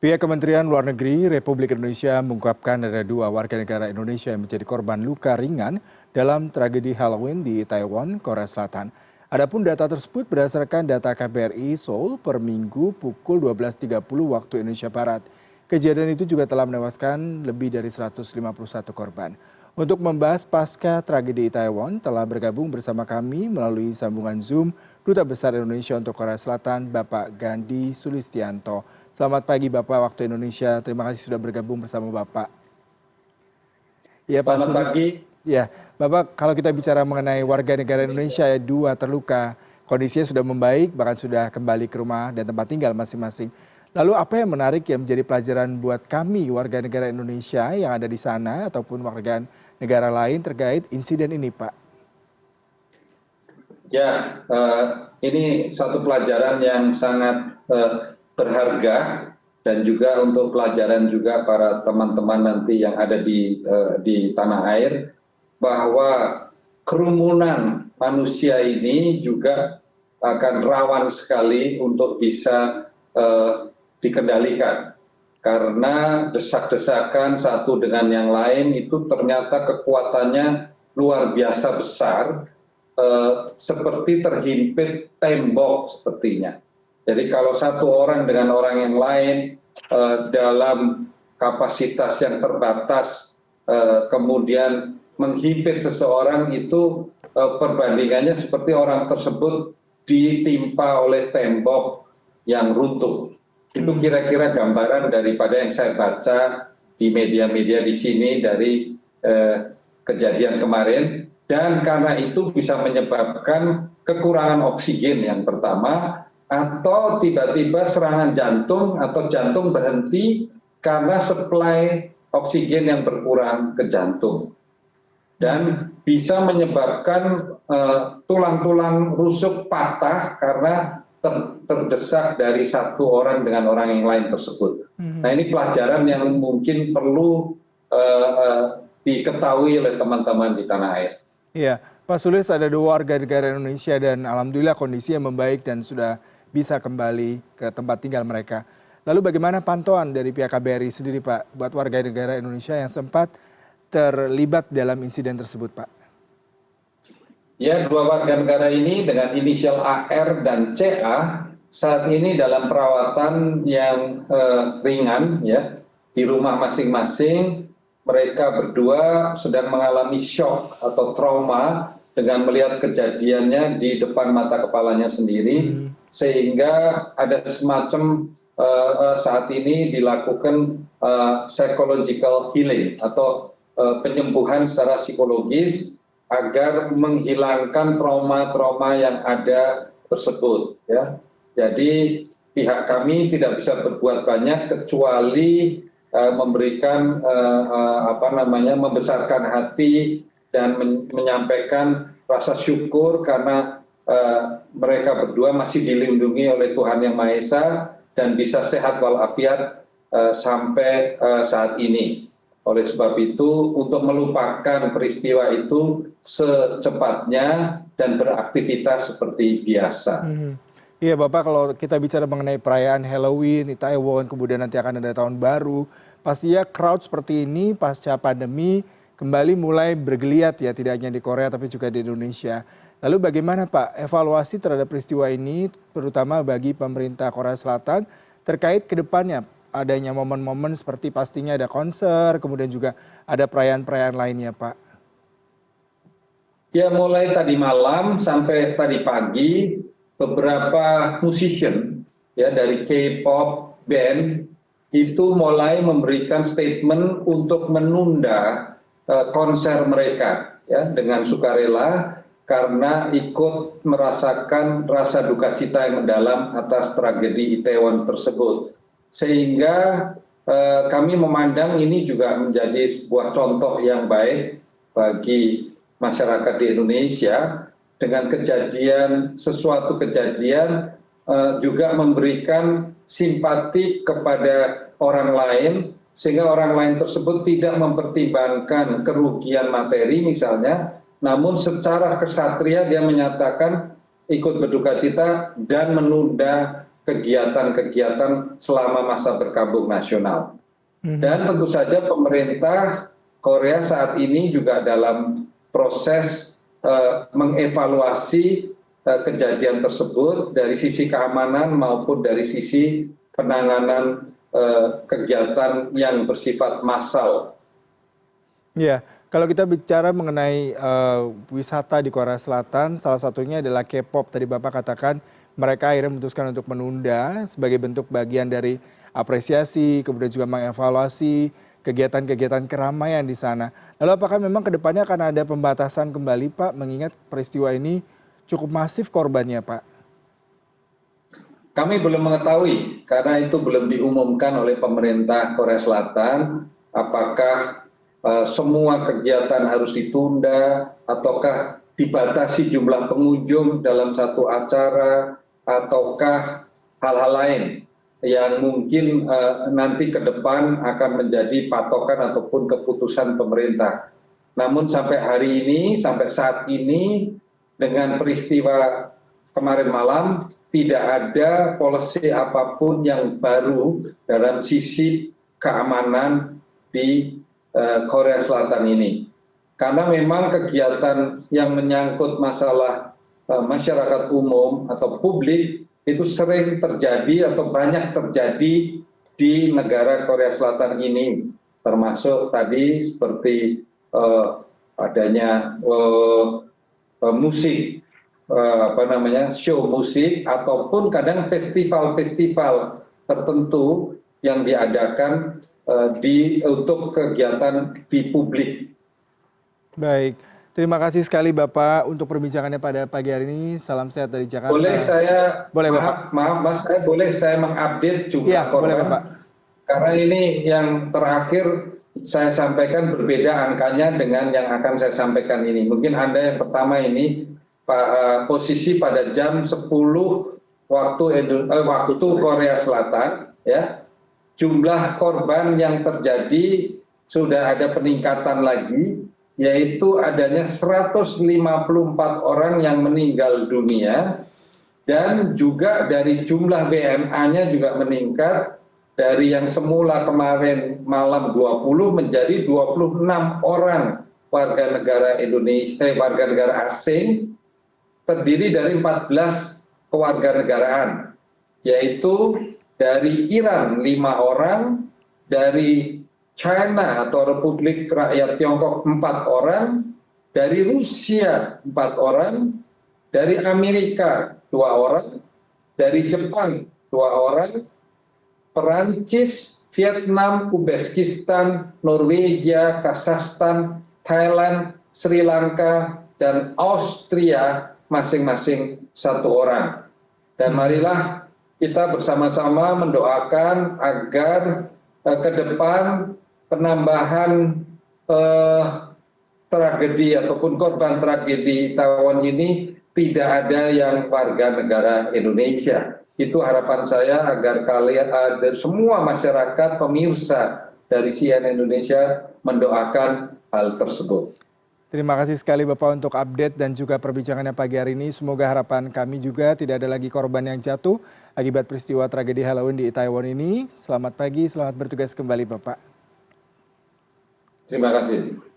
Pihak Kementerian Luar Negeri Republik Indonesia mengungkapkan ada dua warga negara Indonesia yang menjadi korban luka ringan dalam tragedi Halloween di Taiwan, Korea Selatan. Adapun data tersebut berdasarkan data KBRI Seoul per minggu pukul 12.30 waktu Indonesia Barat. Kejadian itu juga telah menewaskan lebih dari 151 korban. Untuk membahas pasca tragedi Taiwan, telah bergabung bersama kami melalui sambungan Zoom Duta Besar Indonesia untuk Korea Selatan, Bapak Gandhi Sulistianto. Selamat pagi Bapak waktu Indonesia, terima kasih sudah bergabung bersama Bapak. Ya Pak Selamat Sulis, pagi. ya Bapak kalau kita bicara mengenai warga negara Indonesia ya dua terluka, kondisinya sudah membaik bahkan sudah kembali ke rumah dan tempat tinggal masing-masing. Lalu apa yang menarik yang menjadi pelajaran buat kami warga negara Indonesia yang ada di sana ataupun warga negara lain terkait insiden ini Pak? Ya, ini satu pelajaran yang sangat berharga dan juga untuk pelajaran juga para teman-teman nanti yang ada di tanah air bahwa kerumunan manusia ini juga akan rawan sekali untuk bisa dikendalikan karena desak-desakan satu dengan yang lain itu ternyata kekuatannya luar biasa besar, seperti terhimpit tembok sepertinya. Jadi kalau satu orang dengan orang yang lain dalam kapasitas yang terbatas kemudian menghimpit seseorang itu perbandingannya seperti orang tersebut ditimpa oleh tembok yang runtuh. Itu kira-kira gambaran daripada yang saya baca di media-media di sini dari kejadian kemarin. Dan karena itu bisa menyebabkan kekurangan oksigen yang pertama, atau tiba-tiba serangan jantung atau jantung berhenti karena suplai oksigen yang berkurang ke jantung. Dan bisa menyebabkan tulang-tulang rusuk patah karena terdesak dari satu orang dengan orang yang lain tersebut. Nah ini pelajaran yang mungkin perlu diketahui oleh teman-teman di tanah air. Iya, Pak Sulis ada dua warga negara Indonesia dan alhamdulillah kondisinya membaik dan sudah bisa kembali ke tempat tinggal mereka. Lalu bagaimana pantauan dari pihak KBRI sendiri Pak buat warga negara Indonesia yang sempat terlibat dalam insiden tersebut Pak? Ya, dua warga negara ini dengan inisial AR dan CA saat ini dalam perawatan yang ringan ya di rumah masing-masing. Mereka berdua sedang mengalami shock atau trauma dengan melihat kejadiannya di depan mata kepalanya sendiri, sehingga ada semacam saat ini dilakukan psychological healing atau penyembuhan secara psikologis agar menghilangkan trauma-trauma yang ada tersebut. Ya. Jadi pihak kami tidak bisa berbuat banyak kecuali memberikan membesarkan hati dan menyampaikan rasa syukur karena mereka berdua masih dilindungi oleh Tuhan Yang Maha Esa dan bisa sehat walafiat sampai saat ini. Oleh sebab itu untuk melupakan peristiwa itu secepatnya dan beraktivitas seperti biasa. Iya Bapak, kalau kita bicara mengenai perayaan Halloween di Taiwan, kemudian nanti akan ada tahun baru, pastinya crowd seperti ini pasca pandemi kembali mulai bergeliat ya, tidak hanya di Korea tapi juga di Indonesia. Lalu bagaimana Pak evaluasi terhadap peristiwa ini, terutama bagi pemerintah Korea Selatan terkait ke depannya adanya momen-momen seperti pastinya ada konser, kemudian juga ada perayaan-perayaan lainnya Pak? Ya mulai tadi malam sampai tadi pagi, beberapa musician ya dari K-pop band itu mulai memberikan statement untuk menunda konser mereka ya dengan sukarela karena ikut merasakan rasa duka cita yang mendalam atas tragedi Itaewon tersebut. Sehingga kami memandang ini juga menjadi sebuah contoh yang baik bagi masyarakat di Indonesia dengan sesuatu kejadian juga memberikan simpati kepada orang lain sehingga orang lain tersebut tidak mempertimbangkan kerugian materi misalnya, namun secara kesatria dia menyatakan ikut berduka cita dan menunda kegiatan-kegiatan selama masa berkabung nasional. Dan tentu saja pemerintah Korea saat ini juga dalam proses mengevaluasi kejadian tersebut dari sisi keamanan maupun dari sisi penanganan kegiatan yang bersifat massal. Ya, kalau kita bicara mengenai wisata di Korea Selatan, salah satunya adalah K-pop. Tadi Bapak katakan mereka akhirnya memutuskan untuk menunda sebagai bentuk bagian dari apresiasi, kemudian juga mengevaluasi kegiatan-kegiatan keramaian di sana. Lalu apakah memang kedepannya akan ada pembatasan kembali Pak, mengingat peristiwa ini cukup masif korbannya Pak? Kami belum mengetahui karena itu belum diumumkan oleh pemerintah Korea Selatan apakah semua kegiatan harus ditunda ataukah dibatasi jumlah pengunjung dalam satu acara ataukah hal-hal lain yang mungkin nanti ke depan akan menjadi patokan ataupun keputusan pemerintah. Namun sampai hari ini, sampai saat ini dengan peristiwa kemarin malam tidak ada polisi apapun yang baru dalam sisi keamanan di Korea Selatan ini. Karena memang kegiatan yang menyangkut masalah masyarakat umum atau publik itu sering terjadi atau banyak terjadi di negara Korea Selatan ini. Termasuk tadi seperti adanya musik, show musik ataupun kadang festival-festival tertentu yang diadakan untuk kegiatan di publik. Baik, terima kasih sekali Bapak untuk perbincangannya pada pagi hari ini. Salam sehat dari Jakarta. Boleh maaf Mas, boleh saya mengupdate jumlah korban? Boleh Bapak. Karena ini yang terakhir saya sampaikan berbeda angkanya dengan yang akan saya sampaikan ini. Mungkin Anda yang pertama ini posisi pada jam 10 waktu itu Korea Selatan, ya. Jumlah korban yang terjadi sudah ada peningkatan lagi, yaitu adanya 154 orang yang meninggal dunia, dan juga dari jumlah WNA-nya juga meningkat dari yang semula kemarin malam 20 menjadi 26 orang warga negara Indonesia, warga negara asing, terdiri dari 14 kewarganegaraan, yaitu dari Iran 5 orang, dari China atau Republik Rakyat Tiongkok 4 orang, dari Rusia 4 orang, dari Amerika 2 orang, dari Jepang 2 orang, Perancis, Vietnam, Uzbekistan, Norwegia, Kazakhstan, Thailand, Sri Lanka, dan Austria masing-masing 1 orang. Dan marilah kita bersama-sama mendoakan agar ke depan penambahan tragedi ataupun korban tragedi Itaewon ini tidak ada yang warga negara Indonesia. Itu harapan saya agar kalian, dari semua masyarakat pemirsa dari CNN Indonesia mendoakan hal tersebut. Terima kasih sekali Bapak untuk update dan juga perbincangannya pagi hari ini. Semoga harapan kami juga tidak ada lagi korban yang jatuh akibat peristiwa tragedi Halloween di Itaewon ini. Selamat pagi, selamat bertugas kembali Bapak. Terima kasih.